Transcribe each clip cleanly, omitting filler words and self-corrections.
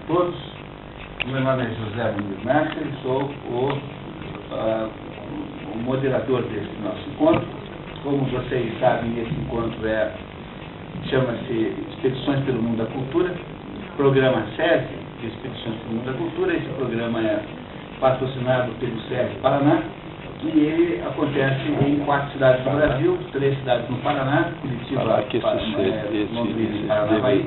todos. Meu nome é José Muniz Mestre, sou o moderador desse nosso encontro. Como vocês sabem, esse encontro chama-se Expedições pelo Mundo da Cultura, programa SESI de Expedições pelo Mundo da Cultura. Esse programa é patrocinado pelo SESI Paraná, e ele acontece em 4 cidades do Brasil, 3 cidades no Paraná, Curitiba, Londrina e Paranavaí,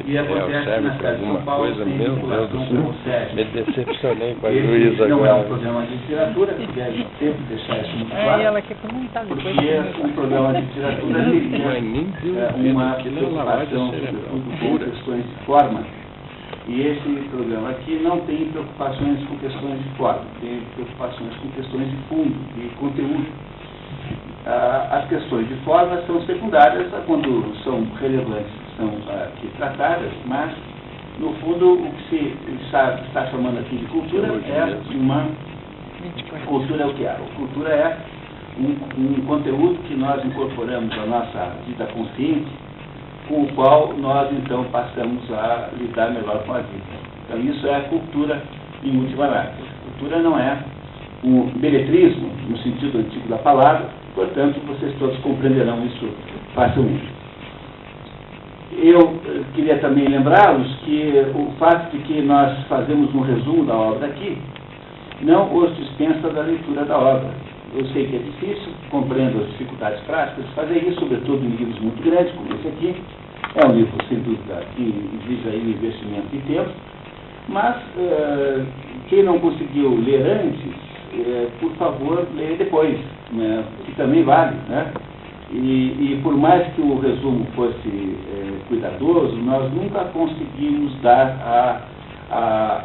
e acontece na cidade de São Paulo, sem vinculação com o SESI. Me decepcionei com a Esse juíza não agora. é um programa de literatura, deve sempre deixar isso muito claro, ela quer comentar depois. porque um programa de literatura teria uma preocupação com questões de forma. E esse programa aqui não tem preocupações com questões de forma, tem preocupações com questões de fundo, de conteúdo. As questões de forma são secundárias quando são relevantes, são aqui tratadas, mas, no fundo, o que se está chamando aqui de cultura é uma... Cultura é o que é? A cultura é um conteúdo que nós incorporamos à nossa vida consciente, com o qual nós, então, passamos a lidar melhor com a vida. Então, isso é a cultura em última análise. Cultura não é um beletrismo, no sentido antigo da palavra, portanto, vocês todos compreenderão isso facilmente. Eu queria também lembrá-los que o fato de que nós fazemos um resumo da obra aqui, não os dispensa da leitura da obra. Eu sei que é difícil, compreendo as dificuldades práticas de fazer isso, sobretudo em livros muito grandes, como esse aqui. É um livro, sem dúvida, que exige aí um investimento de tempo, mas quem não conseguiu ler antes, por favor, leia depois, né, que também vale, né? E por mais que o resumo fosse cuidadoso, nós nunca conseguimos dar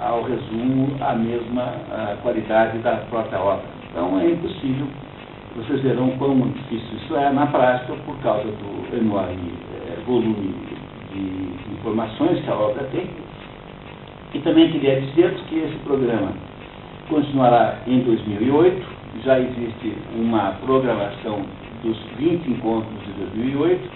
ao resumo a mesma qualidade da própria obra. Então é impossível. Vocês verão quão difícil isso é na prática por causa do enorme volume de informações que a obra tem. E também queria dizer que esse programa continuará em 2008. Já existe uma programação dos 20 encontros de 2008.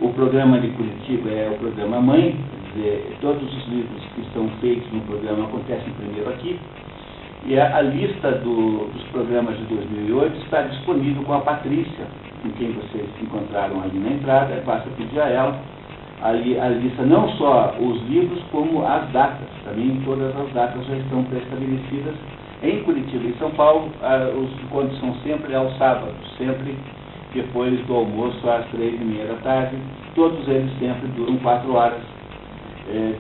O programa de Curitiba é o programa mãe, quer dizer, todos os livros que estão feitos no programa acontecem primeiro aqui. E a lista dos programas de 2008 está disponível com a Patrícia, com quem vocês encontraram ali na entrada. Basta pedir a ela. Ali a lista, não só os livros, como as datas. Também todas as datas já estão pré-estabelecidas. Em Curitiba e São Paulo, os encontros são sempre aos sábados, sempre depois do almoço às 3h30 da tarde. Todos eles sempre duram 4 horas.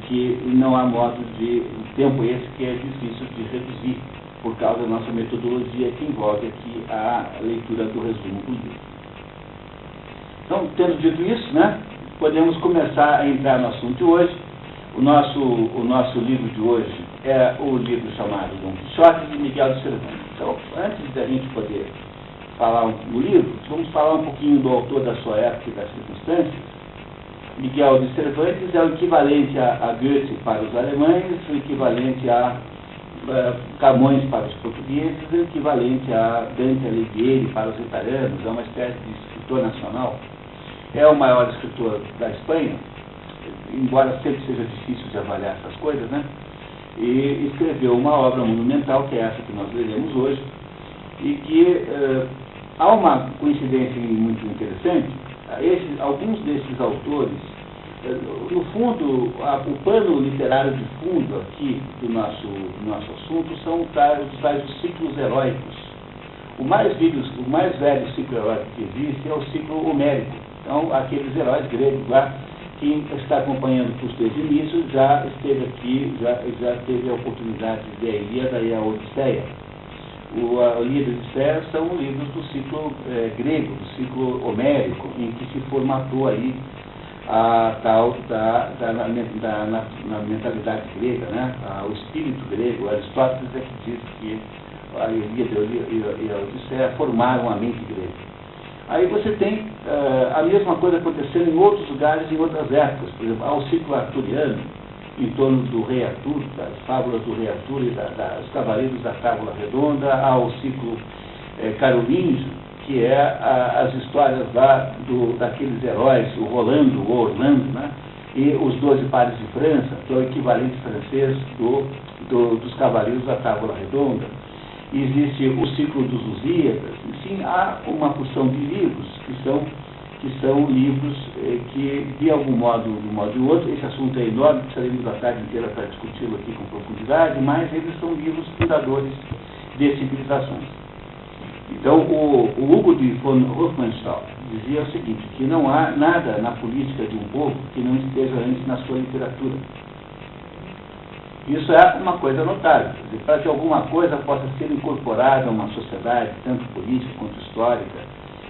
Que não há modo de... tempo esse que é difícil de reduzir, por causa da nossa metodologia que envolve aqui a leitura do resumo do livro. Então, tendo dito isso, né, podemos começar a entrar no assunto de hoje. O nosso livro de hoje é o livro chamado Dom Quixote, de Miguel de Cervantes. Então, antes da gente poder falar do livro, vamos falar um pouquinho do autor, da sua época e das circunstâncias. Miguel de Cervantes é o equivalente a Goethe para os alemães, o equivalente a Camões para os portugueses, o equivalente a Dante Alighieri para os italianos. É uma espécie de escritor nacional. É o maior escritor da Espanha, embora sempre seja difícil de avaliar essas coisas, né? E escreveu uma obra monumental, que é essa que nós leremos hoje, e que há uma coincidência muito interessante. Alguns desses autores, no fundo, o pano literário de fundo aqui do nosso assunto são os ciclos heróicos. O mais velho ciclo heróico que existe é o ciclo homérico. Então, aqueles heróis gregos lá, quem está acompanhando os desde o início já esteve aqui, já teve a oportunidade de ver a Ilíada e a Odisseia. A Ilíada e a Odisseia são livros do ciclo grego, do ciclo homérico, em que se formatou aí a tal na mentalidade grega, né? O espírito grego. Aristóteles é que diz que a Ilíada e a Odisseia formaram a mente grega. Aí você tem a mesma coisa acontecendo em outros lugares, em outras épocas. Por exemplo, há o ciclo arturiano, em torno do rei Artur, das fábulas do rei Artur e dos cavaleiros da Tábua Redonda. Há o ciclo carolíngio, que é as histórias lá daqueles heróis, o Rolando, o Orlando, né? e os 12 pares de França, que é o equivalente francês dos Cavaleiros da Távola Redonda. Existe o Ciclo dos Lusíadas. Enfim, há uma porção de livros que são livros que, de algum modo, de um modo ou outro, esse assunto é enorme, precisaremos a tarde inteira para discuti-lo aqui com profundidade, mas eles são livros fundadores de civilizações. Então, o Hugo de von Hofmannsthal dizia o seguinte, que não há nada na política de um povo que não esteja antes na sua literatura. Isso é uma coisa notável. Para que alguma coisa possa ser incorporada a uma sociedade, tanto política quanto histórica,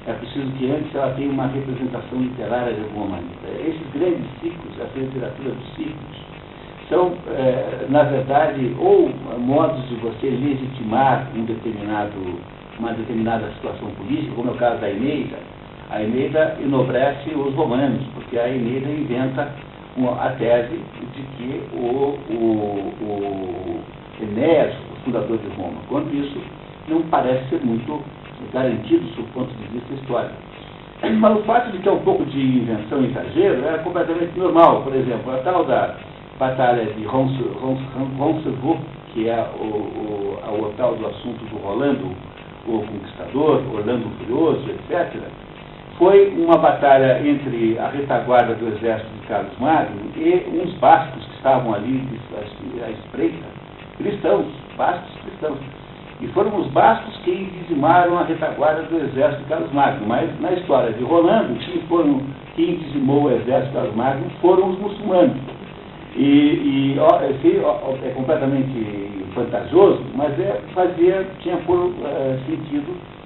é preciso que antes ela tenha uma representação literária de alguma maneira. Esses grandes ciclos, essa literatura dos ciclos, são, na verdade, ou modos de você legitimar uma determinada situação política, como é o caso da Eneida. A Eneida enobrece os romanos, porque a Eneida inventa a tese de que o Enéas, o fundador de Roma, quando isso não parece ser muito garantido do ponto de vista histórico. Mas o fato de ter um pouco de invenção e exagero era completamente normal. Por exemplo, a tal da Batalha de Roncevaux, que é o tal do assunto do Rolando, o Conquistador, Orlando Furioso, etc., foi uma batalha entre a retaguarda do exército de Carlos Magno e uns bascos que estavam ali à espreita, cristãos, bascos cristãos. E foram os bascos que dizimaram a retaguarda do exército de Carlos Magno. Mas na história de Rolando, quem dizimou o exército de Carlos Magno foram os muçulmanos. É completamente vantajoso, mas tinha por sentido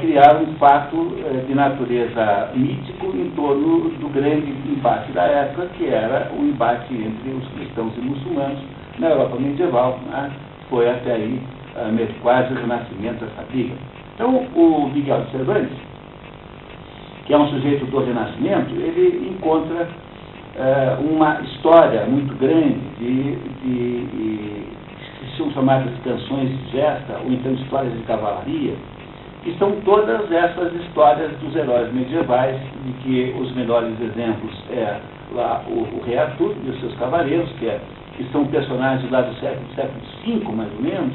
criar um fato de natureza mítico em torno do grande embate da época, que era o embate entre os cristãos e muçulmanos na Europa medieval, né? Foi até aí quase o renascimento dessa briga. Então, o Miguel de Cervantes, que é um sujeito do Renascimento, ele encontra uma história muito grande que são chamadas de canções de gesta, ou então histórias de cavalaria, que são todas essas histórias dos heróis medievais, de que os melhores exemplos lá o rei Arthur e os seus cavaleiros, que são personagens lá do século V, mais ou menos,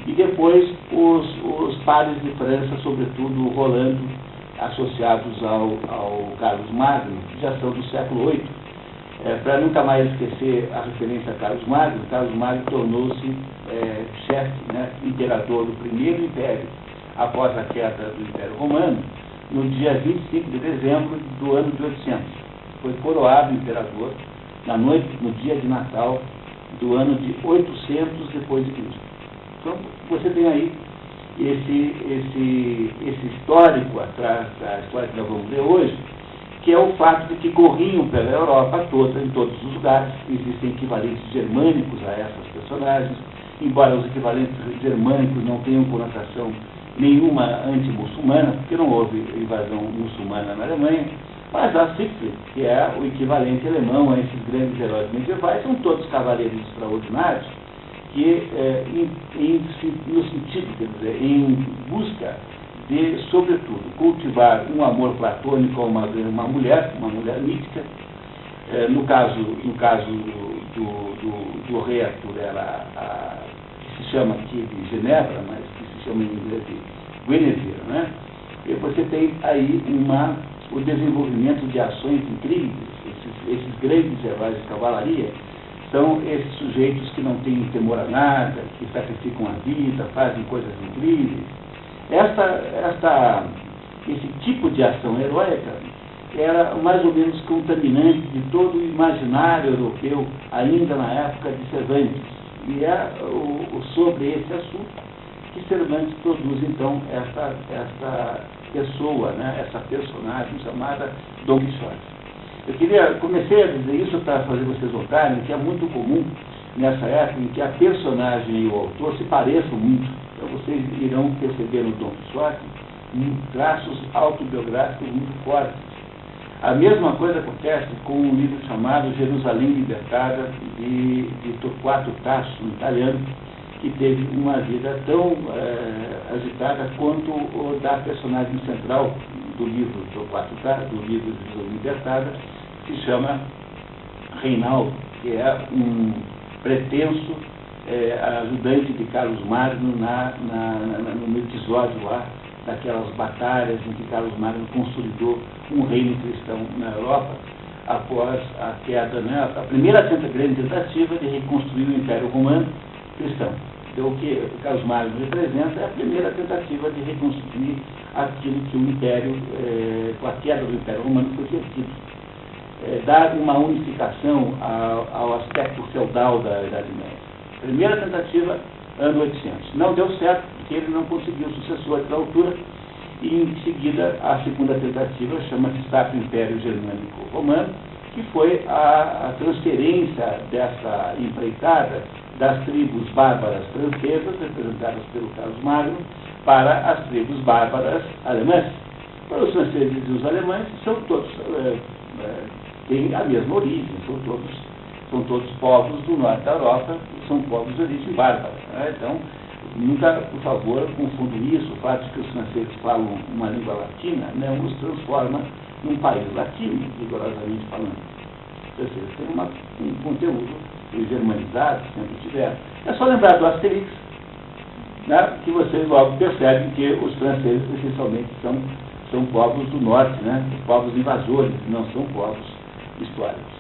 e depois os pares de França, sobretudo o Rolando, associados ao Carlos Magno, que já são do século VIII. Para nunca mais esquecer a referência a Carlos Magno tornou-se chefe, né, imperador do primeiro império, após a queda do Império Romano, no dia 25 de dezembro do ano de 800. Foi coroado imperador no dia de Natal do ano de 800 depois de Cristo. Então, você tem aí esse histórico atrás da história que nós vamos ler hoje, que é o fato de que corriam pela Europa toda, em todos os lugares. Existem equivalentes germânicos a essas personagens, embora os equivalentes germânicos não tenham conotação nenhuma anti-muçulmana, porque não houve invasão muçulmana na Alemanha, mas a Siegfried, que é o equivalente alemão a esses grandes heróis medievais, são todos cavaleiros extraordinários, que, no sentido, quer dizer, em busca de, sobretudo, cultivar um amor platônico a uma mulher mítica. No caso do rei Arthur, era que se chama aqui de Genebra, mas que se chama em inglês de Guinevere, né? E você tem aí o desenvolvimento de ações incríveis. Esses grandes heróis de cavalaria são esses sujeitos que não têm temor a nada, que sacrificam a vida, fazem coisas incríveis. Esse tipo de ação heróica era mais ou menos contaminante de todo o imaginário europeu, ainda na época de Cervantes. E é sobre esse assunto que Cervantes produz, então, essa pessoa, né, essa personagem chamada Dom Quixote. Comecei a dizer isso para fazer vocês notarem que é muito comum nessa época em que a personagem e o autor se pareçam muito. Então vocês irão perceber no Dom Quixote traços autobiográficos muito fortes. A mesma coisa acontece com um livro chamado Jerusalém Libertada, de Torquato Tasso, um italiano, que teve uma vida tão agitada quanto o da personagem central do livro Torquato Tasso, do livro Jerusalém Libertada, que se chama Reinaldo, que é um pretenso ajudante de Carlos Magno no episódio lá, daquelas batalhas em que Carlos Magno consolidou um reino cristão na Europa, após a queda, né, a primeira grande tentativa de reconstruir o Império Romano cristão. Então, o que Carlos Magno representa é a primeira tentativa de reconstruir aquilo que o Império, com a queda do Império Romano, foi perdido. Dar uma unificação ao aspecto feudal da Idade Média. Primeira tentativa, ano 800. Não deu certo, porque ele não conseguiu sucessor da altura, e em seguida a segunda tentativa chama-se Sacro Império Germânico Romano, que foi a transferência dessa empreitada das tribos bárbaras francesas, representadas pelo Carlos Magno, para as tribos bárbaras alemãs. Para os franceses e os alemães, são todos, têm a mesma origem, são todos povos do norte da Europa, são povos de origem bárbara. Né? Então, nunca, por favor, confundam isso. O fato de que os franceses falam uma língua latina não os transforma num país latino, rigorosamente falando. Os franceses têm um conteúdo germanizado, sempre tiveram. É só lembrar do Asterix, né, que vocês logo percebem que os franceses, essencialmente, são povos do norte, né, povos invasores, não são povos históricos.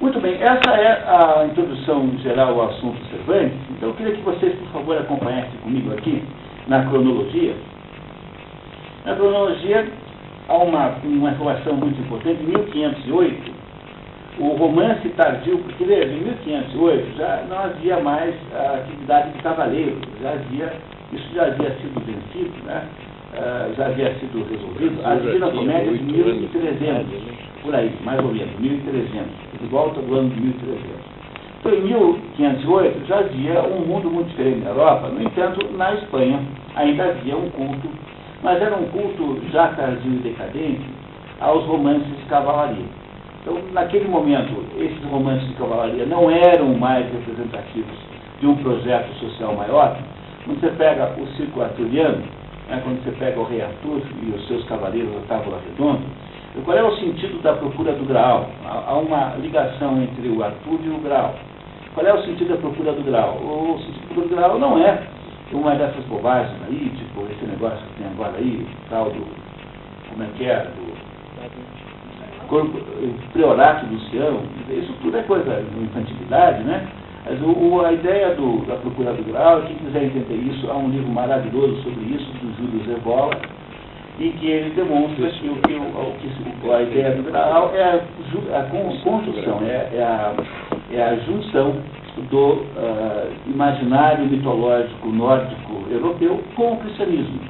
Muito bem, essa é a introdução geral ao assunto Cervantes. Então, eu queria que vocês, por favor, acompanhassem comigo aqui na cronologia. Na cronologia, há uma informação muito importante. Em 1508, o romance tardio, porque em 1508 já não havia mais a atividade de cavaleiro, isso já havia sido vencido, né? Já havia sido resolvido. A Divina Comédia de 1300, por aí, mais ou menos, 1300, de volta do ano de 1300. Então, em 1508 já havia um mundo muito diferente na Europa. No entanto, na Espanha ainda havia um culto, mas era um culto já tardio e decadente aos romances de cavalaria. Então, naquele momento, esses romances de cavalaria não eram mais representativos de um projeto social maior. Quando você pega o círculo arturiano, né, quando você pega o rei Arthur e os seus cavaleiros da Távola Redonda, qual é o sentido da procura do Graal? Há uma ligação entre o Arthur e o Graal. Qual é o sentido da procura do Graal? O sentido da procura do Graal não é uma dessas bobagens aí, tipo esse negócio que tem agora aí, tal do, como é que é, do priorato do Sião. Isso tudo é coisa de infantilidade, né? Mas a ideia da procura do Graal, quem quiser entender isso, há um livro maravilhoso sobre isso, do Júlio Zevola, e que ele demonstra que a ideia do Graal é a conjunção, é a junção do imaginário mitológico nórdico europeu com o cristianismo.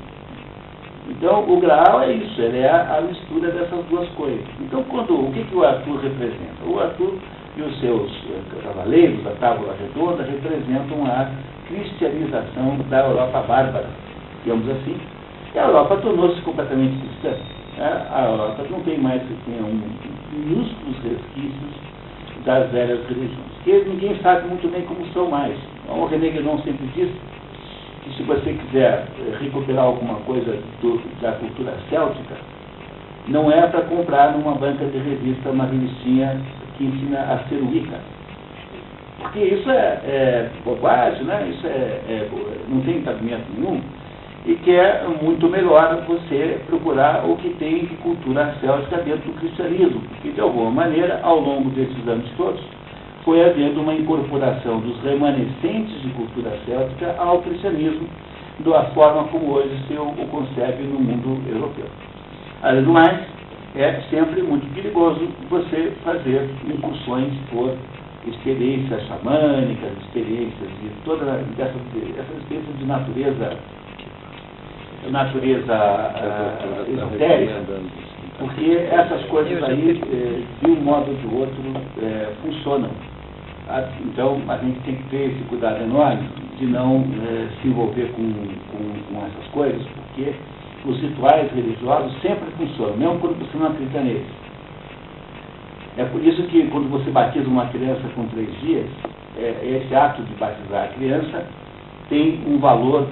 Então, o Graal é isso, ele é a mistura dessas duas coisas. Então, o que o Arthur representa? O Arthur e os seus cavaleiros da Távola Redonda representam a cristianização da Europa bárbara, digamos assim. E a Europa tornou-se completamente cristã. A Europa não tem mais que tenha minúsculos resquícios das velhas religiões, que ninguém sabe muito bem como são mais. O René Guénon sempre diz que se você quiser recuperar alguma coisa da cultura céltica, não é para comprar numa banca de revista uma revistinha que ensina a ser Wicca. Porque isso é bobagem, né? Isso não tem cabimento nenhum. E que é muito melhor você procurar o que tem de cultura céltica dentro do cristianismo, porque de alguma maneira, ao longo desses anos todos, foi havendo uma incorporação dos remanescentes de cultura céltica ao cristianismo, da forma como hoje se o concebe no mundo europeu. Além do mais, é sempre muito perigoso você fazer incursões por experiências xamânicas, experiências de toda essa experiência de natureza esotérica, porque essas coisas aí, de um modo ou de outro, funcionam. Então, a gente tem que ter esse cuidado enorme de não se envolver com essas coisas, porque os rituais religiosos sempre funcionam, mesmo quando você não acredita neles. É por isso que, quando você batiza uma criança com 3 dias, esse ato de batizar a criança tem um valor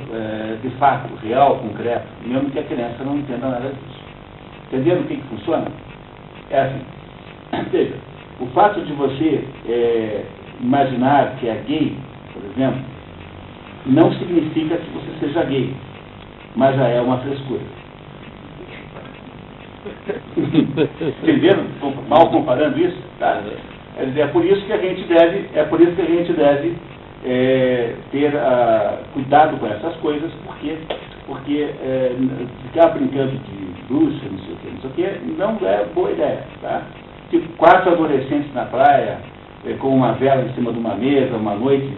de fato, real, concreto, mesmo que a criança não entenda nada disso. Entenderam o que funciona? É assim. Veja, O fato de você imaginar que é gay, por exemplo, não significa que você seja gay, mas já é uma frescura. Entenderam? Mal comparando isso, tá? É por isso que a gente deve, ter cuidado com essas coisas, porque ficar brincando de bruxa, não sei o que, não é boa ideia, tá? Tipo, 4 adolescentes na praia, com uma vela em cima de uma mesa, uma noite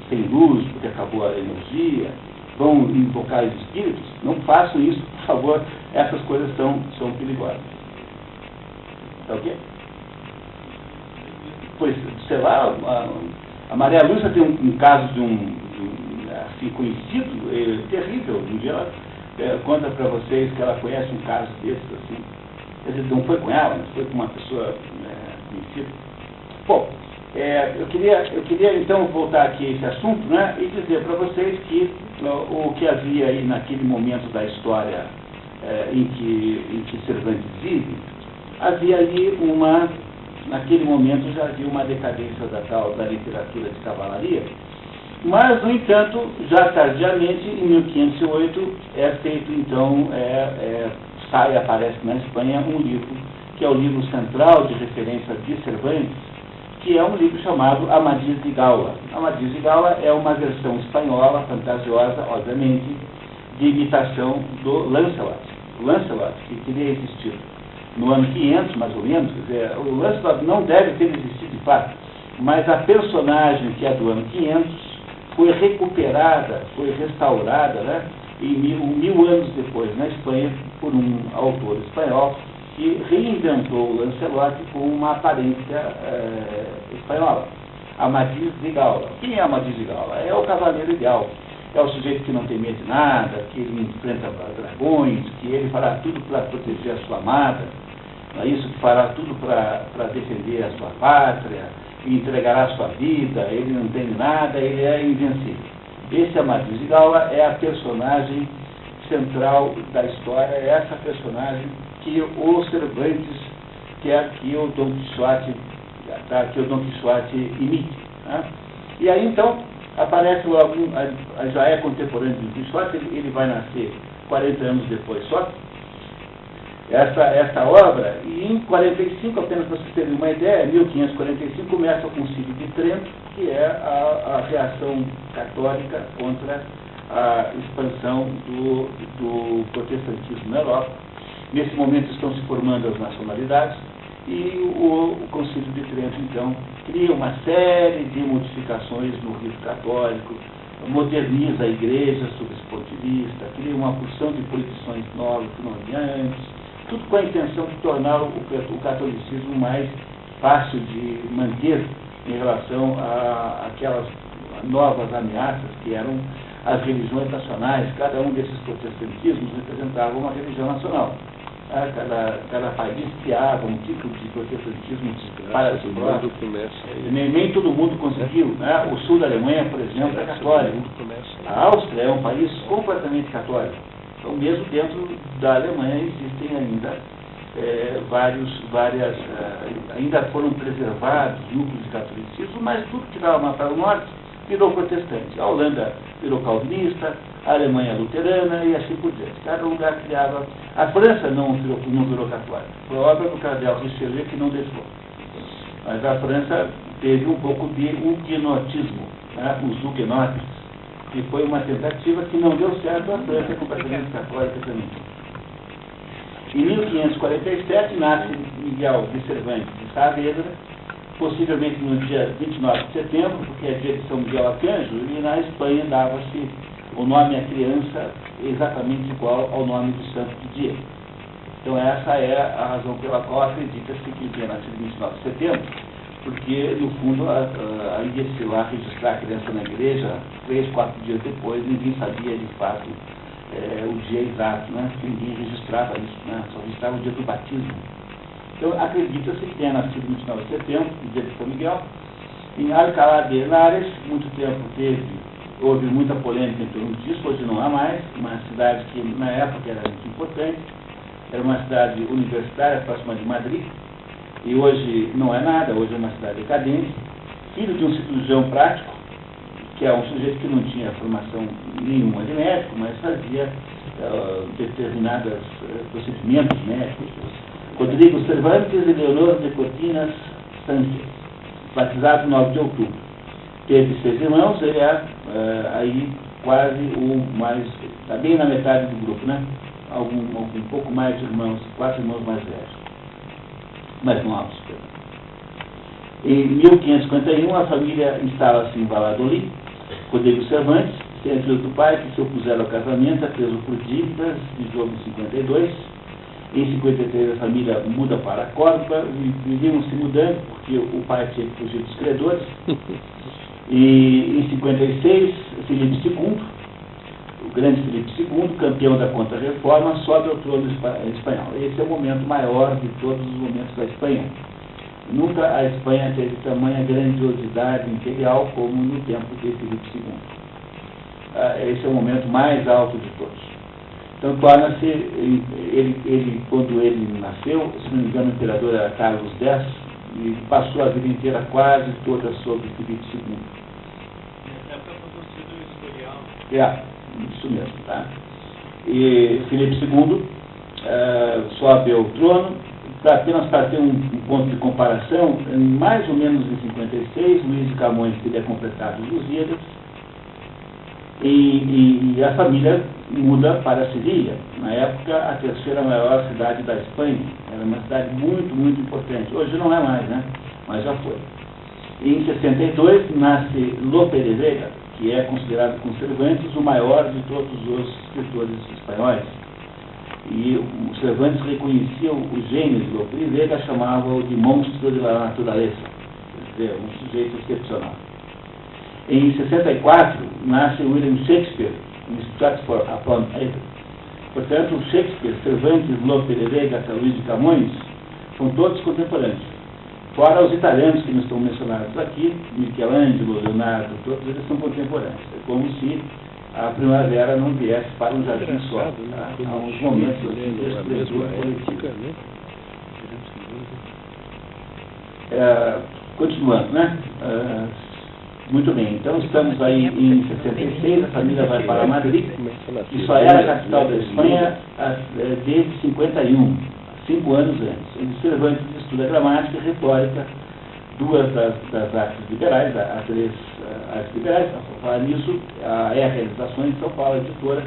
sem luz, porque acabou a energia, vão invocar os espíritos. Não façam isso, por favor, essas coisas são perigosas. Tá ok? Pois, sei lá, a Maria Lúcia tem um caso de um assim, conhecido, terrível. Um dia ela conta para vocês que ela conhece um caso desses, assim. Quer dizer, não foi com ela, mas foi com uma pessoa conhecida. Bom, eu queria então voltar aqui a esse assunto, né, e dizer para vocês que o que havia aí naquele momento da história em que Cervantes vive, havia ali naquele momento já havia uma decadência da literatura de cavalaria, mas, no entanto, já tardiamente, em 1508, é feito então, aparece na Espanha um livro, que é o livro central de referência de Cervantes, que é um livro chamado Amadís de Gaula. Amadís de Gaula é uma versão espanhola, fantasiosa, obviamente, de imitação do Lancelot. O Lancelot, que teria existido no ano 500, mais ou menos, quer dizer, o Lancelot não deve ter existido de fato, mas a personagem que é do ano 500 foi recuperada, foi restaurada, né, mil anos depois, na Espanha, por um autor espanhol, que reinventou o Lancelot com uma aparência espanhola. Amadís de Gaula. Quem é Amadís de Gaula? É o cavaleiro ideal. É o sujeito que não tem medo de nada, que ele enfrenta dragões, que ele fará tudo para proteger a sua amada, não é isso? Que fará tudo para defender a sua pátria, e entregará a sua vida, ele não tem nada, ele é invencível. Esse Amadís de Gaula é a personagem central da história, é essa personagem que o Cervantes quer que o Dom Quixote imite. Né? E aí então aparece logo, já é contemporâneo do Quixote, ele vai nascer 40 anos depois só. Essa obra, e em 45, apenas para vocês terem uma ideia, 1545 começa o Concílio de Trento, que é a reação católica contra a expansão do protestantismo na Europa. Nesse momento estão se formando as nacionalidades e o Concílio de Trento, então, cria uma série de modificações no rito católico, moderniza a igreja sob esse ponto de vista, cria uma porção de proibições novas que não havia antes, tudo com a intenção de tornar o catolicismo mais fácil de manter em relação a aquelas novas ameaças que eram as religiões nacionais. Cada um desses protestantismos representava uma religião nacional. Cada país criava um tipo de protestantismo para si próprio. Nem todo mundo conseguiu. Né? O sul da Alemanha, por exemplo, é católico. A Áustria é um país completamente católico. Então, mesmo dentro da Alemanha existem ainda ainda foram preservados núcleos de catolicismo, mas tudo que estava para o norte virou protestante. A Holanda virou calvinista, a Alemanha luterana e assim por diante. Cada lugar criava. A França não virou católica. Foi obra do cardeal Richelieu que não deixou. Mas a França teve um pouco de huguenotismo, né? Os huguenotes, que foi uma tentativa que não deu certo. A França é completamente católica também. Em 1547 nasce Miguel de Cervantes de Saavedra, possivelmente no dia 29 de setembro, porque é dia de São Miguel Arcanjo, e na Espanha dava-se o nome à criança exatamente igual ao nome do santo do dia. Então essa é a razão pela qual acredita-se que ele tenha nascido em 29 de setembro, porque, no fundo, ia-se lá registrar a criança na igreja 3, 4 dias depois, ninguém sabia de fato o dia exato, né? Ninguém registrava isso, né? Só registrava o dia do batismo. Então, acredita-se que tenha nascido em 29 de setembro, no dia de São Miguel, em Alcalá de Henares. Muito tempo houve muita polêmica em torno disso, hoje não há mais, uma cidade que na época era muito importante, era uma cidade universitária, próxima de Madrid, e hoje não é nada, hoje é uma cidade decadente, filho de um cirurgião prático, que é um sujeito que não tinha formação nenhuma de médico, mas fazia determinados procedimentos médicos. Rodrigo Cervantes e Leonor de Cortinas Sánchez, batizado 9 de outubro. Teve 6 irmãos, ele é aí quase o mais, está bem na metade do grupo, né? Um pouco mais de irmãos, 4 irmãos mais velhos, mais novos. Em 1551, a família instala-se em Valladolid. Rodrigo Cervantes, sendo filho do pai, que se opuseram ao casamento, é preso por dívidas, de jogo em 52. Em 53, a família muda para Córdoba, viviam se mudando, porque o pai tinha que fugir dos credores. E em 56, Filipe II, o grande Filipe II, campeão da Contra-Reforma, sobe ao trono espanhol. Esse é o momento maior de todos os momentos da Espanha. Nunca a Espanha teve tamanha grandiosidade imperial como no tempo de Filipe II. Esse é o momento mais alto de todos. Então torna-se, quando ele nasceu, se não me engano, o imperador era Carlos X, e passou a vida inteira quase toda sobre Filipe II. Isso mesmo, tá? E Filipe II sobe ao trono, apenas para ter um ponto de comparação, mais ou menos em 56, Luís de Camões teria completado os Lusíadas, e a família muda para Sevilha, na época a terceira maior cidade da Espanha. Era uma cidade muito, muito importante. Hoje não é mais, né? Mas já foi. Em 62 nasce Lope de Vega, que é considerado com Cervantes o maior de todos os escritores espanhóis. E o Cervantes reconhecia o gênio de Lope de Vega, chamava-o de monstro da natureza, quer dizer, um sujeito excepcional. Em 64, nasce William Shakespeare, em Stratford upon Avon. Portanto, Shakespeare, Cervantes, Lope de Vega, Luís de Camões, são todos contemporâneos. Fora os italianos que não estão mencionados aqui, Michelangelo, Leonardo, todos eles são contemporâneos. É como se a primavera não viesse para um jardim só. Há uns momentos assim de esplendor coletivo. Continuando, né? Muito bem, então estamos aí em 66, a família vai para Madrid, que só era a capital da Espanha desde 51, 5 anos antes. Em Cervantes estuda gramática e retórica, duas das artes liberais, as 3 artes liberais. Para falar nisso, a Realizações de São Paulo, a editora,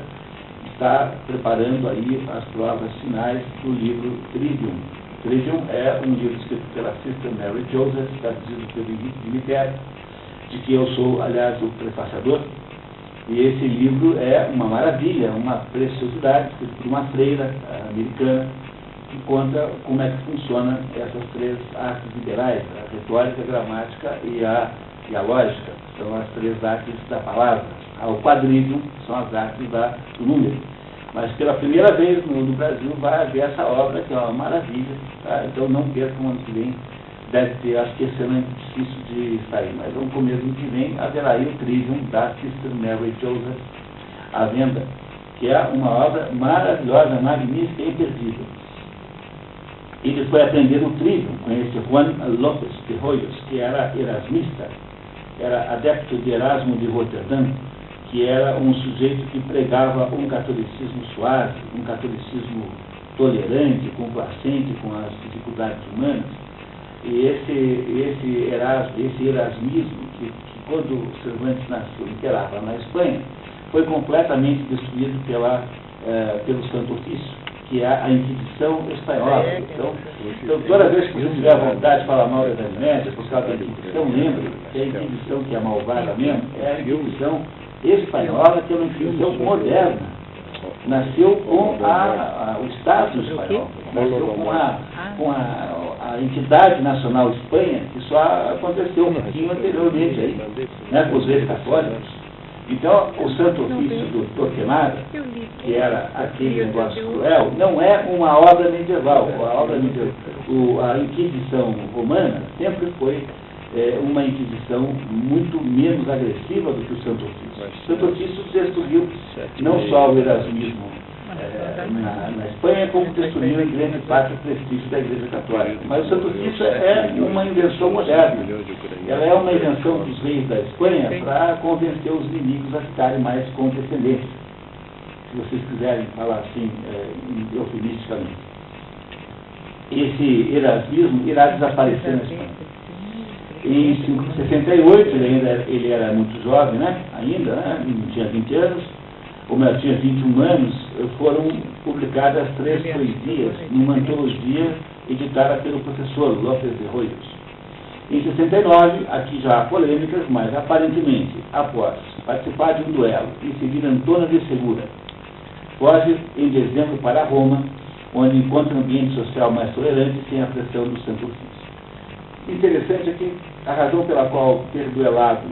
está preparando aí as provas finais do livro Trivium. Trivium é um livro escrito pela Sister Mary Joseph, traduzido pelo Henrique de Mitério, de que eu sou, aliás, o prefaciador, e esse livro é uma maravilha, uma preciosidade, escrito por uma freira americana, que conta como é que funciona essas 3 artes liberais, a retórica, a gramática e a lógica. São as 3 artes da palavra. O quadrivium são as artes do número. Mas pela primeira vez no Brasil vai haver essa obra, que é uma maravilha, tá? Então não percam, ano que vem. Deve ter, acho que esse ano é difícil de sair, mas no começo do que vem haverá aí o Trivium da Sister Mary Joseph à venda, que é uma obra maravilhosa, magnífica e imperdível. Ele foi aprender o Trivium com esse Juan López de Hoyos, que era erasmista, era adepto de Erasmo de Roterdã, que era um sujeito que pregava um catolicismo suave, um catolicismo tolerante, complacente com as dificuldades humanas. E esse erasmismo, que quando Cervantes nasceu, imperava na Espanha, foi completamente destruído pelo Santo Ofício, que é a Inquisição espanhola. Então, toda vez que você tiver vontade de falar mal da Idade Média por causa da Inquisição, lembre que a Inquisição, que é malvada mesmo, é a Inquisição espanhola, que é uma Inquisição moderna. Nasceu com o Estado espanhol, nasceu com a entidade nacional Espanha, que só aconteceu um pouquinho anteriormente aí, né, com os reis católicos. Então, o Santo Ofício do Torquemada, que era aquele negócio cruel, não é uma obra medieval. A Inquisição romana sempre foi uma Inquisição muito menos agressiva do que o Santo Ofício. O Santo Ofício destruiu não só o erasmismo na Espanha, como destruiu em grande parte o prestígio da Igreja Católica. Mas o Santo Ofício é uma invenção moderna. Ela é uma invenção dos reis da Espanha para convencer os inimigos a ficarem mais condescendentes, se vocês quiserem falar assim, eufemisticamente. Esse erasmismo irá desaparecer na Espanha. Em 68, ele era muito jovem, né? Ainda, né? Não tinha 20 anos, ou melhor, tinha 21 anos, foram publicadas 3 poesias numa antologia editada pelo professor López de Hoyos. Em 69, aqui já há polêmicas, mas aparentemente, após participar de um duelo e seguir Antônio de Segura, foge em dezembro para Roma, onde encontra um ambiente social mais tolerante sem a pressão do Santo Ofício. Interessante é que a razão pela qual ter duelado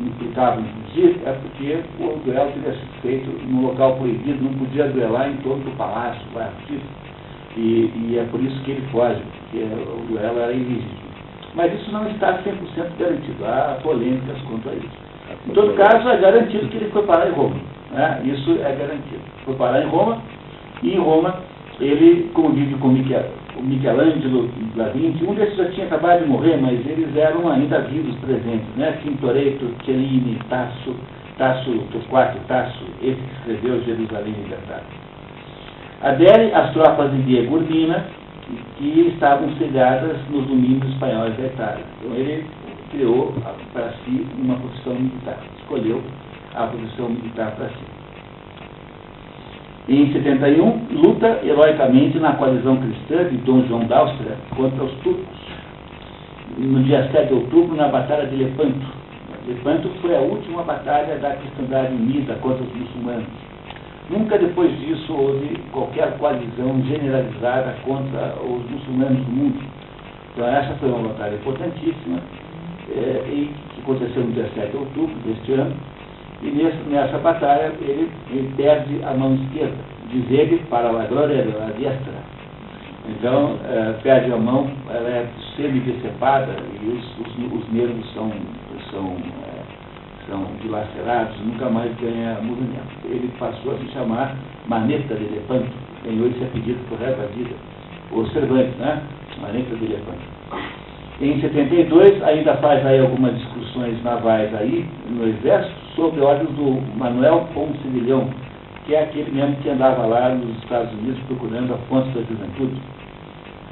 implicava impedir é porque o duelo teria sido feito num local proibido, não podia duelar em torno do palácio, e é por isso que ele foge, porque o duelo era ilícito. Mas isso não está 100% garantido, há polêmicas quanto a isso. Em todo caso, é garantido que ele foi parar em Roma, né? Isso é garantido. Foi parar em Roma, e em Roma ele convive com o Michelangelo da Vinci. Um desses já tinha acabado de morrer, mas eles eram ainda vivos, presentes, né? Tintoretto, Cellini, Tasso, Torquato Tasso, esse que escreveu Jerusalém Libertada. Adere às tropas de Diego Urbina, que estavam sediadas nos domínios espanhóis da Itália. Então ele criou para si uma profissão militar, escolheu a profissão militar para si. Em 71, luta heroicamente na coalizão cristã de Dom João da Áustria contra os turcos. No dia 7 de outubro, na Batalha de Lepanto. Lepanto foi a última batalha da cristandade unida contra os muçulmanos. Nunca depois disso houve qualquer coalizão generalizada contra os muçulmanos do mundo. Então essa foi uma batalha importantíssima, e que aconteceu no dia 7 de outubro deste ano. E nessa batalha ele perde a mão esquerda, diz ele, para a glória da diestra. Então, perde a mão, ela é semi-decepada e os nervos são dilacerados, nunca mais ganha movimento. Ele passou a se chamar Maneta de Lepanto, ganhou esse apelido por resto da vida. O Cervantes, né? Maneta de Lepanto. Em 72, ainda faz aí algumas discussões navais aí, no Exército, sob ordens do Manuel Ponce de León, que é aquele mesmo que andava lá nos Estados Unidos procurando a fonte da juventude.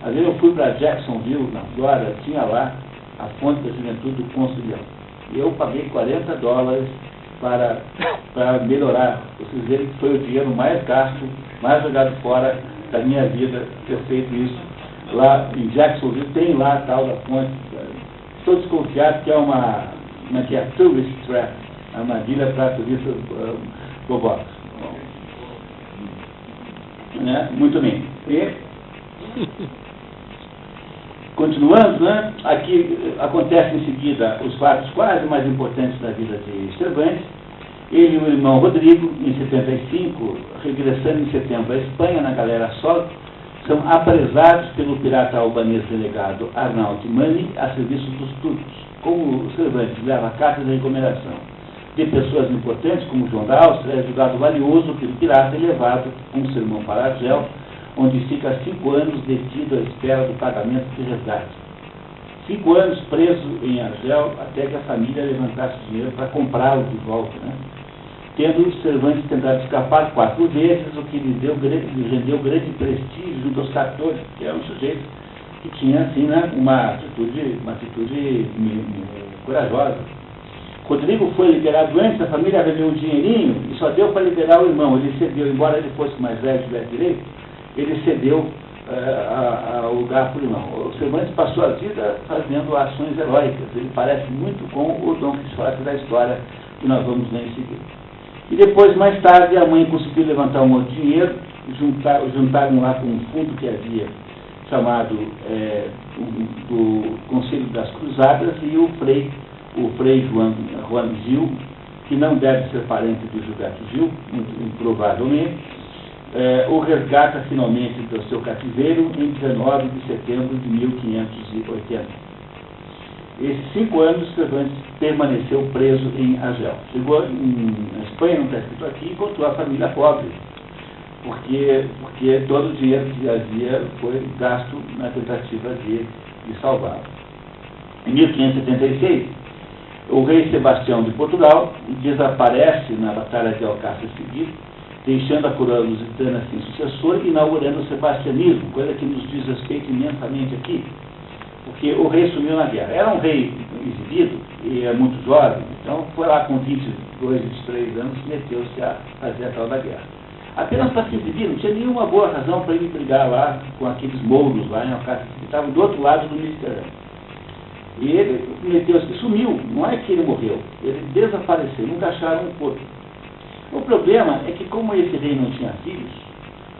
Às vezes eu fui para Jacksonville, na Flórida, tinha lá a fonte da juventude do Ponce de León. E eu paguei $40 para melhorar. Vocês verem que foi o dinheiro mais gasto, mais jogado fora da minha vida, ter feito isso. Lá em Jacksonville tem lá a tal da fonte. Estou desconfiado que é uma tourist trap, armadilha para turistas bobocas. Né? Muito bem. E, continuando, né? Aqui acontece em seguida os fatos quase mais importantes da vida de Cervantes. Ele e o irmão Rodrigo, em 75, regressando em setembro à Espanha, na galera Sol, são apresados pelo pirata albanês delegado Arnaut Mani a serviço dos turcos. Como o Cervantes leva cartas de recomendação de pessoas importantes, como João da Áustria, é julgado valioso pelo pirata e levado com um sermão para Argel, onde fica 5 anos detido à espera do pagamento de resgate. 5 anos preso em Argel, até que a família levantasse dinheiro para comprá-lo de volta, né? Tendo Cervantes tentado escapar 4 vezes, o que lhe rendeu grande prestígio junto aos católicos, que é um sujeito que tinha, assim, né, uma atitude corajosa. Rodrigo foi liberado antes, a família recebeu um dinheirinho e só deu para liberar o irmão. Ele cedeu, embora ele fosse mais velho e tivesse direito, ele cedeu ao lugar para o irmão. O Cervantes passou a vida fazendo ações heróicas. Ele parece muito com o Dom Quixote da história que nós vamos ler em seguida. E depois, mais tarde, a mãe conseguiu levantar um outro dinheiro, juntaram lá com um fundo que havia chamado do Conselho das Cruzadas, e o frei Juan Gil, que não deve ser parente do Gilberto Gil, muito improvavelmente, o resgata finalmente do seu cativeiro em 19 de setembro de 1580. Esses 5 anos, Cervantes permaneceu preso em Argel. Chegou na Espanha, não está escrito aqui, e encontrou a família pobre. porque todo o dinheiro que havia foi gasto na tentativa de salvá-lo. Em 1576, o rei Sebastião de Portugal desaparece na Batalha de Alcácer Quibir, deixando a coroa lusitana sem sucessor e inaugurando o sebastianismo, coisa que nos diz respeito imensamente aqui, porque o rei sumiu na guerra. Era um rei exibido e é muito jovem, então foi lá com 22, 23 anos e meteu-se a fazer a tal da guerra. Apenas para se exibir, não tinha nenhuma boa razão para ele brigar lá com aqueles mouros lá em Alcácer, que estavam do outro lado do Mediterrâneo. E ele meteu-se, sumiu, não é que ele morreu, ele desapareceu, nunca acharam um corpo. O problema é que, como esse rei não tinha filhos,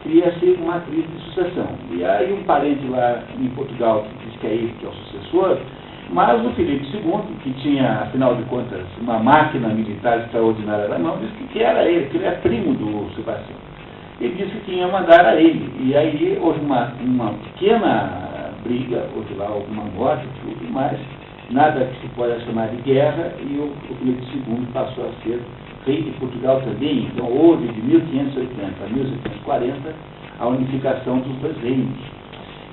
cria-se uma crise de sucessão. E aí um parente lá em Portugal que diz que é ele que é o sucessor, mas o Filipe II, que tinha, afinal de contas, uma máquina militar extraordinária na mão, disse que era ele, que ele é primo do Sebastião. Ele disse que tinha mandar a ele. E aí houve uma pequena briga, houve lá alguma morte, tudo mais, nada que se possa chamar de guerra, e o Filipe II passou a ser rei de Portugal também. Então houve de 1580 a 1740 a unificação dos dois reinos.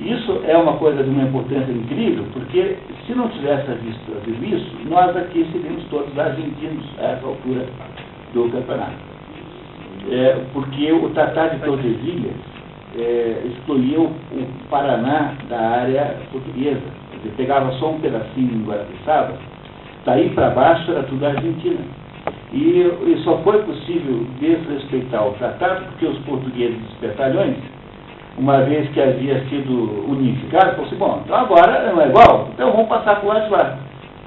Isso é uma coisa de uma importância incrível, porque se não tivesse havido isso, nós aqui seríamos todos argentinos a essa altura do campeonato. Porque o Tratado de Tordesilhas excluía o Paraná da área portuguesa. Quer dizer, pegava só um pedacinho em Guarapiçaba, daí para baixo era tudo Argentina. E só foi possível desrespeitar o tratado porque os portugueses dos batalhões, uma vez que havia sido unificado, falaram assim, bom, então agora não é igual, então vamos passar para o lado de lá.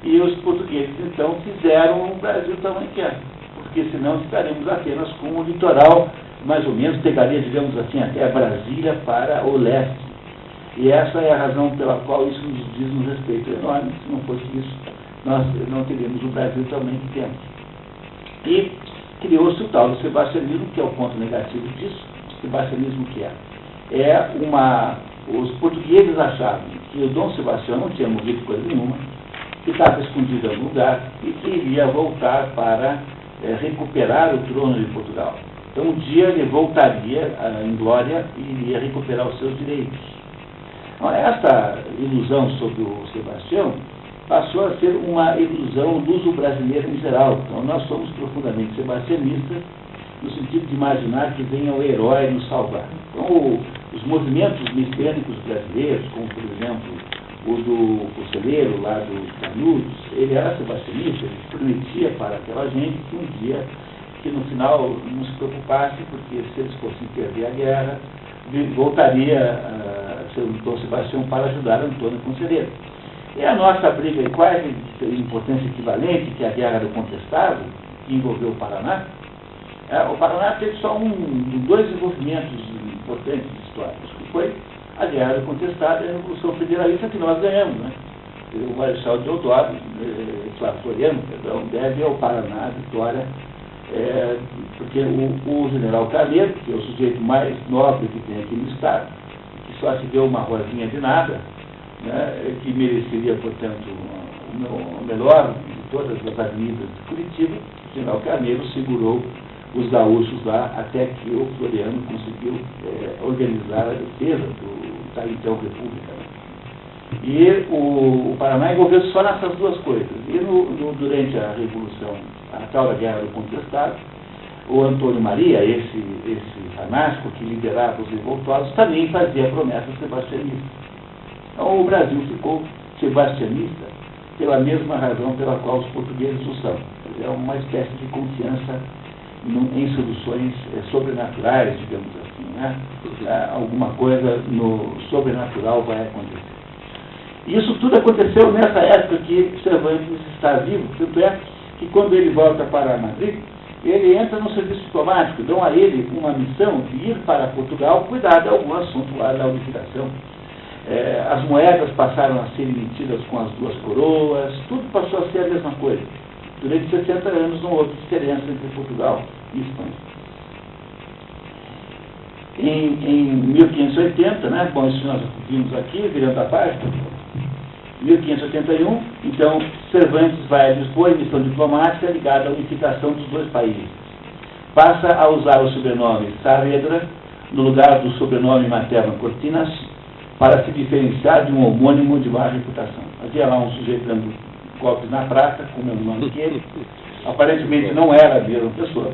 E os portugueses, então, fizeram o Brasil tamanho que é, porque senão ficaremos apenas com o litoral, mais ou menos, pegaria, digamos assim, até Brasília para o leste. E essa é a razão pela qual isso nos diz um respeito enorme. Se não fosse isso, nós não teríamos o Brasil tamanho que temos. E criou-se o tal do sebastianismo, que é o ponto negativo disso. O sebastianismo que é? Os portugueses achavam que o Dom Sebastião não tinha morrido coisa nenhuma, que estava escondido em algum lugar e que iria voltar para recuperar o trono de Portugal. Então um dia ele voltaria em glória e iria recuperar os seus direitos. Então, essa ilusão sobre o Sebastião passou a ser uma ilusão luso-brasileira em geral. Então nós somos profundamente sebastianistas, no sentido de imaginar que venha o herói nos salvar. Então os movimentos messiânicos brasileiros, como por exemplo o do Conselheiro, lá dos Canudos, ele era sebastianista, ele prometia para aquela gente que um dia, que no final não se preocupasse, porque se eles fossem perder a guerra, voltaria a ser o Dom Sebastião para ajudar Antônio Conselheiro. E a nossa briga, e quase de importância equivalente, que é a Guerra do Contestado, que envolveu o Paraná, o Paraná teve só dois desenvolvimentos importantes históricos, que foi a Guerra do Contestado e a Revolução Federalista, que nós ganhamos, né? O Marechal Deodoro, Flávio Floriano, perdão, deve ao Paraná a vitória, porque o general Carneiro, que é o sujeito mais nobre que tem aqui no Estado, que só se deu uma rosinha de nada, né, que mereceria, portanto, o melhor de todas as avenidas de Curitiba, o general Carneiro segurou os gaúchos lá até que o Floriano conseguiu organizar a defesa da então República. E o Paraná envolveu-se só nessas duas coisas. E durante a Revolução, a tal da Guerra do Contestado, o Antônio Maria, esse fanático que liderava os revoltosos, também fazia promessas sebastianistas. Então o Brasil ficou sebastianista pela mesma razão pela qual os portugueses o são. É uma espécie de confiança em soluções sobrenaturais, digamos assim, né? Alguma coisa no sobrenatural vai acontecer. E isso tudo aconteceu nessa época que Cervantes está vivo, tanto é que quando ele volta para Madrid, ele entra no serviço diplomático, dão a ele uma missão de ir para Portugal cuidar de algum assunto lá da unificação. As moedas passaram a ser emitidas com as duas coroas, tudo passou a ser a mesma coisa. Durante 60 anos não houve diferença entre Portugal e Espanha. Em 1580, né, bom, isso nós vimos aqui, virando a página, 1581, então Cervantes vai a Lisboa em missão diplomática ligada à unificação dos dois países. Passa a usar o sobrenome Saavedra no lugar do sobrenome materno Cortinas, para se diferenciar de um homônimo de má reputação. Havia lá um sujeito dando golpes na prata, com o mesmo nome que ele, aparentemente não era a mesma pessoa,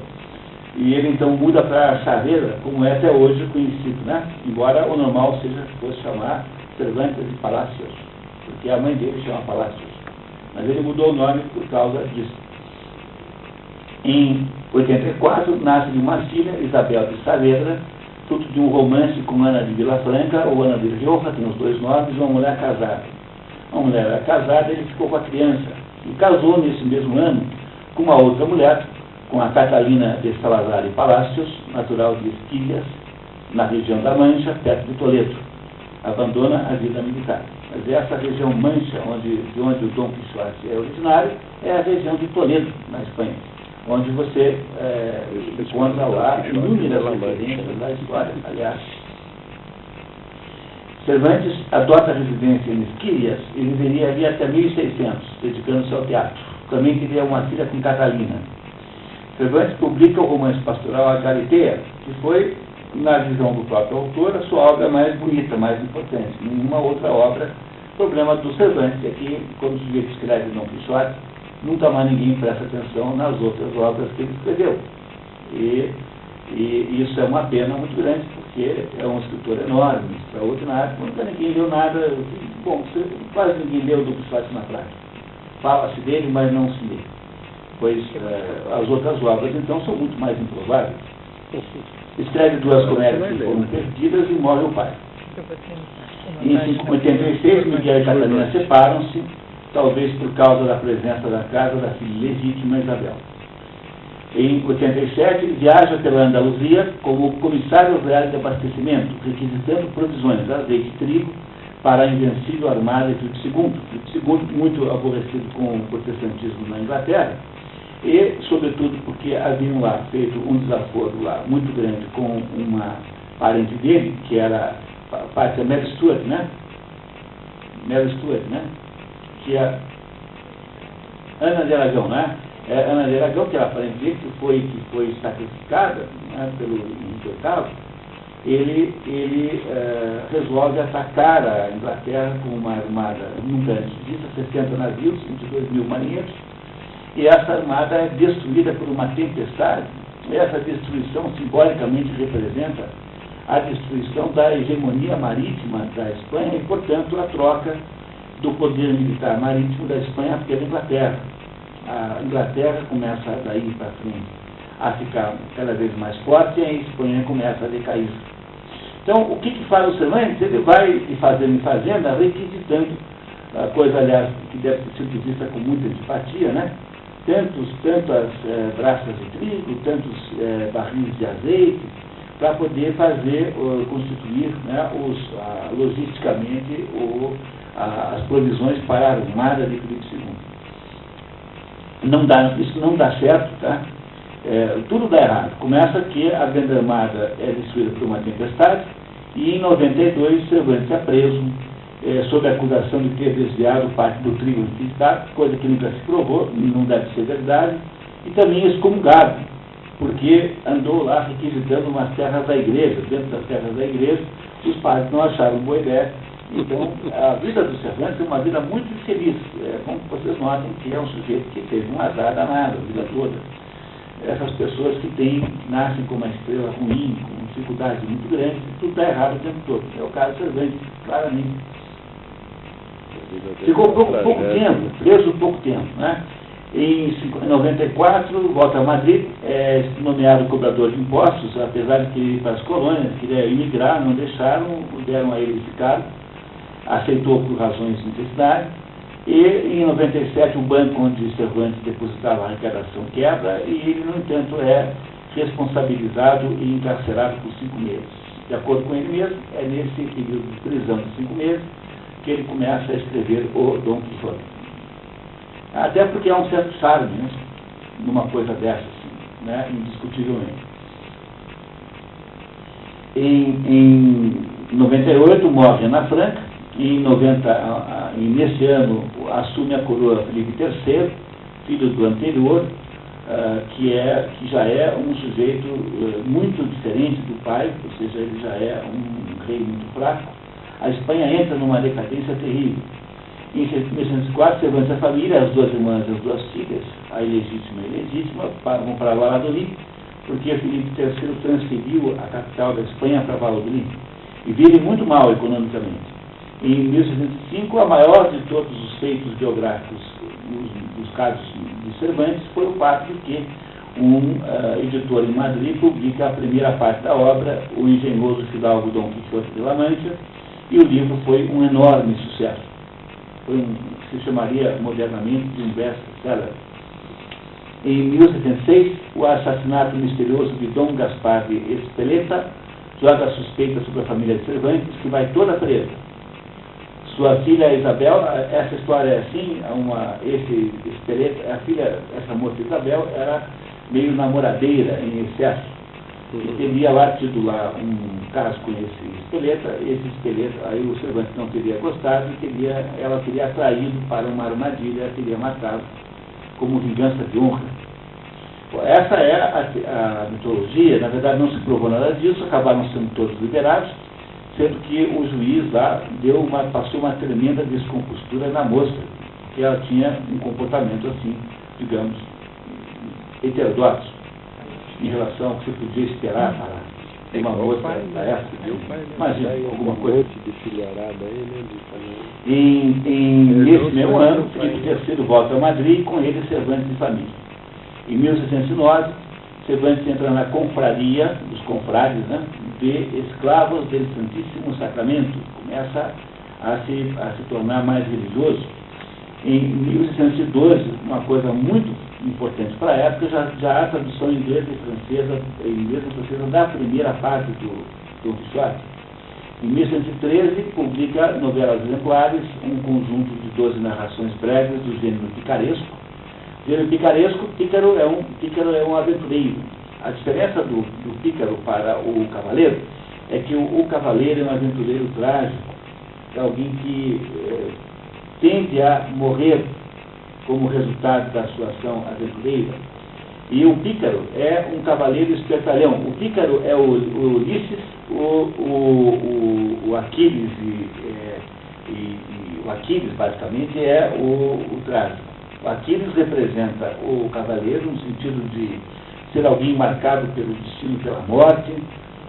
e ele então muda para Saavedra, como é até hoje conhecido, né? Embora o normal seja que fosse chamar Cervantes de Palacios, porque a mãe dele chama Palacios, mas ele mudou o nome por causa disso. Em 84, nasce de uma filha, Isabel de Saavedra, fruto de um romance com Ana de Vilafranca, ou Ana de Rioja, tem os dois nomes, uma mulher casada. Uma mulher era casada, ele ficou com a criança, e casou nesse mesmo ano com uma outra mulher, com a Catalina de Salazar e Palacios, natural de Esquilhas, na região da Mancha, perto de Toledo. Abandona a vida militar. Mas essa região Mancha, de onde o Dom Quixote é originário, é a região de Toledo, na Espanha, onde você encontra lá inúmeras referências da história. Aliás, Cervantes adota a residência em Esquilhas e viveria ali até 1600, dedicando-se ao teatro. Também teria uma filha com Catalina. Cervantes publica o romance pastoral A Galileia, que foi, na visão do próprio autor, a sua obra mais bonita, mais importante. Nenhuma outra obra. O problema do Cervantes é que, quando o sujeito escreve Dom Quixote, nunca mais ninguém presta atenção nas outras obras que ele escreveu. E isso é uma pena muito grande, porque é um escritor enorme, extraordinário, nunca ninguém leu nada. Bom, quase ninguém leu Dom Quixote na prática. Fala-se dele, mas não se lê. Pois as outras obras, então, são muito mais improváveis. Escreve duas comédias que foram perdidas e morre o pai. Em 86, Miguel e Catalina separam-se, talvez por causa da presença da casa da filha legítima Isabel. Em 87, viaja pela Andaluzia como comissário real de abastecimento, requisitando provisões, azeite e trigo, para a invencível armada de Filipe II. Filipe II, muito aborrecido com o protestantismo na Inglaterra, e, sobretudo, porque haviam lá feito um desaforo lá muito grande com uma parente dele, que era a Mary Stuart, né? Mary Stuart, né? Que é Ana de Aragão, né? Ana de Aragão, que era parente dele, que foi sacrificada, né, pelo Henrique VIII. Ele resolve atacar a Inglaterra com uma armada nunca antes vista, 60 navios, 22 mil marinheiros, e essa armada é destruída por uma tempestade. E essa destruição simbolicamente representa a destruição da hegemonia marítima da Espanha e, portanto, a troca do poder militar marítimo da Espanha pela Inglaterra. A Inglaterra começa daí para frente a ficar cada vez mais forte e a Espanha começa a decair. Então, o que faz o Cervantes? Ele vai de fazenda em fazenda requisitando, a coisa, aliás, que deve ser vista com muita antipatia, né? Tantas braças de trigo, tantos barris de azeite, para poder fazer, constituir, né, logisticamente as provisões para a armada de Filipe II. Isso não dá certo, tá? Tudo dá errado. Começa que a grande armada é destruída por uma tempestade e em 92 Cervantes é preso sob a acusação de ter desviado parte do trigo necessitado, coisa que nunca se provou, não deve ser verdade, e também excomungado, porque andou lá requisitando umas terras da igreja. Dentro das terras da igreja, os padres não acharam boa ideia. Então, a vida do Cervantes é uma vida muito infeliz. Como vocês notam que é um sujeito que teve um azar danado a vida toda. Essas pessoas que nascem com uma estrela ruim, com dificuldades muito grandes, tudo dá errado o tempo todo. É o caso do Cervantes, claramente. Ficou pouco tempo, preso pouco tempo, né? Em 94, volta a Madrid, é nomeado cobrador de impostos, apesar de querer ir para as colônias, queria emigrar, não deixaram, deram a ele esse cargo, aceitou por razões de necessidade, e em 97 o banco onde Cervantes depositava a arrecadação quebra, e ele, no entanto, é responsabilizado e encarcerado por 5 meses. De acordo com ele mesmo, é nesse período de prisão de 5 meses que ele começa a escrever o Dom Quixote. Até porque há um certo charme, né, numa coisa dessa, assim, né, indiscutivelmente. Em 98 morre Ana Franca, e nesse ano assume a coroa Filipe III, filho do anterior, que já é um sujeito muito diferente do pai, ou seja, ele já é um rei muito fraco. A Espanha entra numa decadência terrível. Em 1604, Cervantes e a família, as duas irmãs e as duas filhas, a ilegítima e a ilegítima, vão para Valladolid, porque Filipe III transferiu a capital da Espanha para Valladolid, e vive muito mal economicamente. Em 1605, a maior de todos os feitos biográficos dos casos de Cervantes foi o fato de que um editor em Madrid publica a primeira parte da obra, O Engenhoso Fidalgo Dom Quixote de La Mancha, e o livro foi um enorme sucesso. Foi o que se chamaria modernamente de um best-seller. Em 1076, o assassinato misterioso de Dom Gaspar de Espeleta joga a suspeita sobre a família de Cervantes, que vai toda presa. Sua filha Isabel, essa história é assim, Espeleta, essa moça Isabel era meio namoradeira em excesso, e teria lá tido lá um caso com esse Espeleta, aí o Cervantes não teria gostado e ela teria atraído para uma armadilha, teria matado como vingança de honra. Essa é a mitologia. Na verdade não se provou nada disso, acabaram sendo todos liberados, sendo que o juiz lá passou uma tremenda descompostura na moça, porque ela tinha um comportamento assim, digamos, heterodoxo, em relação ao que você podia esperar para uma moça da época. Imagina, alguma coisa. Nesse mesmo ano, Filipe III volta a Madrid, com ele Cervantes e família. Em 1609, Cervantes entra na confraria dos confrades, né, de escravos do Santíssimo Sacramento, começa a se tornar mais religioso. Em 1612, uma coisa muito importante para a época, já há tradução inglesa e francesa da primeira parte do Dom Quixote. Em 1613, publica Novelas Exemplares, um conjunto de 12 narrações breves do gênero picaresco. O gênero picaresco, pícaro é um aventureiro. A diferença do pícaro para o cavaleiro é que o cavaleiro é um aventureiro trágico, é alguém que tende a morrer como resultado da sua ação aventureira. E o pícaro é um cavaleiro espertalhão. O pícaro é o Ulisses, o Aquiles, e o Aquiles, basicamente, é o trágico. O Aquiles representa o cavaleiro no sentido de ser alguém marcado pelo destino, pela morte,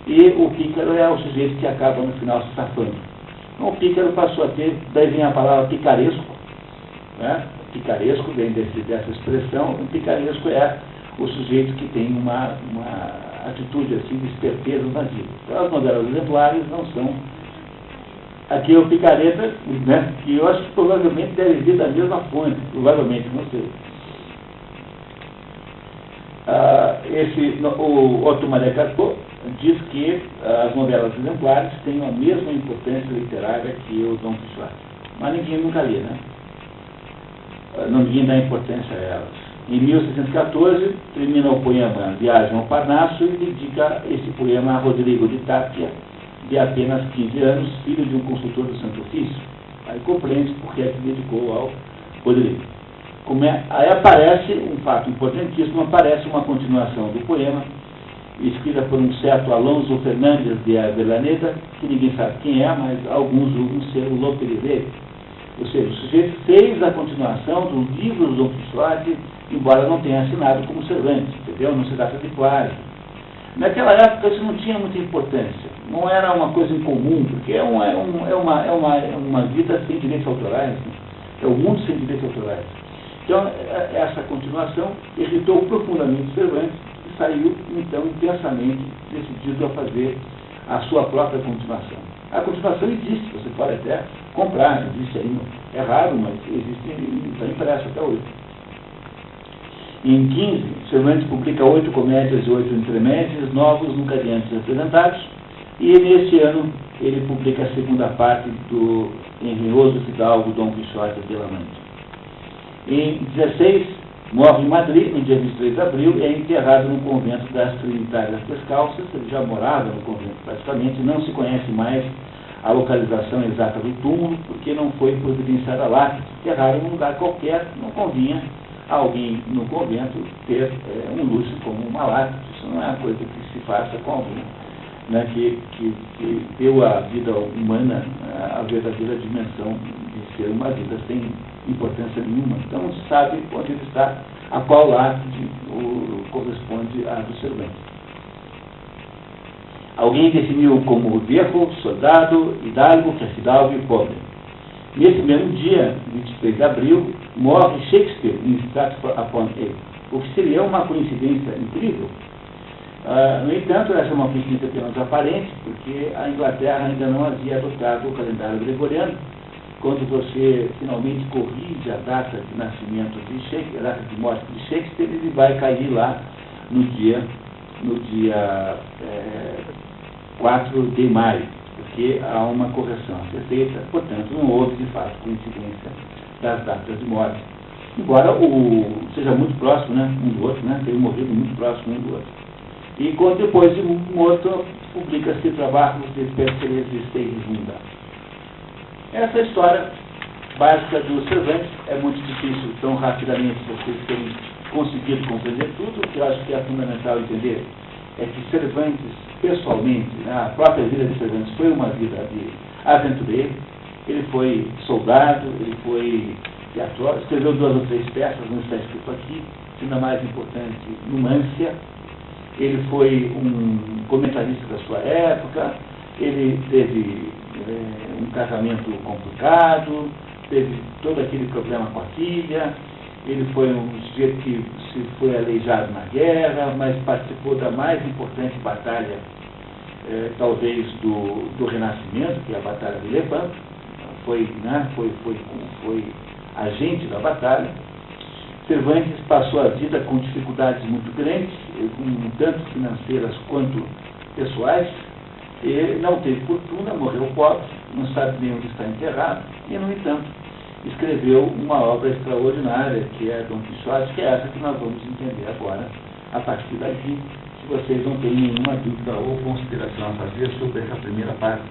e o pícaro é o sujeito que acaba no final se safando. Então, o pícaro passou a ter, daí vem a palavra picaresco, né? Picaresco vem dessa expressão. O picaresco é o sujeito que tem uma atitude assim de esperteza na vida. Então, as novelas exemplares não são. Aqui é o picareta, né, que eu acho que provavelmente deve vir da mesma fonte, provavelmente, não sei. O Otto Maria Carpo diz que as novelas exemplares têm a mesma importância literária que o Dom Quixote. Mas ninguém nunca lê, né? Ninguém dá importância a elas. Em 1614, termina o poema Viagem ao Parnasso e dedica esse poema a Rodrigo de Tapia, de apenas 15 anos, filho de um consultor do Santo Ofício. Aí compreende porque é que dedicou ao Rodrigo. Aí aparece um fato importantíssimo, aparece uma continuação do poema, escrita por um certo Alonso Fernandes de Avellaneda, que ninguém sabe quem é, mas alguns julgam ser o Lope Rivera. Ou seja, o sujeito fez a continuação do livro do Dom Quixote, embora não tenha assinado como Cervantes, entendeu? Não se trata de plágio. Naquela época isso não tinha muita importância, não era uma coisa incomum, porque é uma vida sem direitos autorais, né? É o mundo sem direitos autorais. Então, essa continuação irritou profundamente Cervantes e saiu, então, intensamente decidido a fazer a sua própria continuação. A continuação existe, você pode até comprar, existe aí, é raro, mas existe, está impresso até hoje. Em 15, Cervantes publica 8 comédias e 8 entremédios novos, nunca antes apresentados, e neste ano ele publica a segunda parte do Engenhoso Fidalgo Dom Quixote de La Mancha. Em 16, morre em Madrid, no dia 23 de abril, e é enterrado no convento das Trinitárias Descalças. Ele já morava no convento praticamente, não se conhece mais a localização exata do túmulo, porque não foi providenciada lá. Enterraram em um lugar qualquer, não convinha alguém no convento ter um luxo como uma lata. Isso não é uma coisa que se faça com alguém, né, que deu à vida humana a verdadeira dimensão de ser uma vida sem importância nenhuma. Então não se sabe onde ele está, a qual lápide corresponde à do servente. Alguém definiu como viejo, soldado, hidalgo, fidalgo e pobre. Nesse mesmo dia, 23 de abril, morre Shakespeare em Stratford upon Avon, o que seria uma coincidência incrível. No entanto, essa é uma coincidência apenas aparente, porque a Inglaterra ainda não havia adotado o calendário gregoriano. Quando você finalmente corrige a data de nascimento de Shakespeare, a data de morte de Shakespeare, ele vai cair lá no dia 4 de maio, porque há uma correção a ser feita, portanto, não houve de fato coincidência das datas de morte. Embora seja muito próximo, né, um do outro, né, tenham morrido muito próximo um do outro. E quando depois de morto, publica-se trabalhos de Perseres de Segismunda. Essa história básica dos Cervantes é muito difícil tão rapidamente vocês terem conseguido compreender tudo. O que eu acho que é fundamental entender é que Cervantes, pessoalmente, a própria vida de Cervantes foi uma vida de aventureiro. Ele foi soldado, ele foi teatro, escreveu 2 ou 3 peças, não está escrito aqui, sendo a mais importante, Numância. Ele foi um comentarista da sua época, ele teve um casamento complicado, teve todo aquele problema com a filha, ele foi um sujeito que se foi aleijado na guerra, mas participou da mais importante batalha, talvez, do Renascimento, que é a Batalha de Lepanto, foi agente da batalha. Cervantes passou a vida com dificuldades muito grandes, tanto financeiras quanto pessoais. Ele não teve fortuna, morreu pobre, não sabe nem onde está enterrado, e, no entanto, escreveu uma obra extraordinária, que é Dom Quixote, que é essa que nós vamos entender agora, a partir daqui, se vocês não têm nenhuma dúvida ou consideração a fazer sobre essa primeira parte.